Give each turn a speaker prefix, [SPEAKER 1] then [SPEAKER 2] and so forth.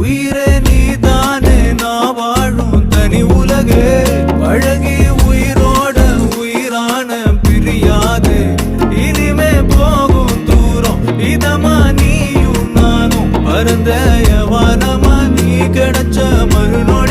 [SPEAKER 1] உயிரே நீதானே நான் வாழும் தனி உலகே பழகி உயிரோட உயிரான பிரியாது இனிமே போகும் தூரம் இதமா நீயும் நானும் பரந்த வானமா நீ கிடைச்ச மறுநொடி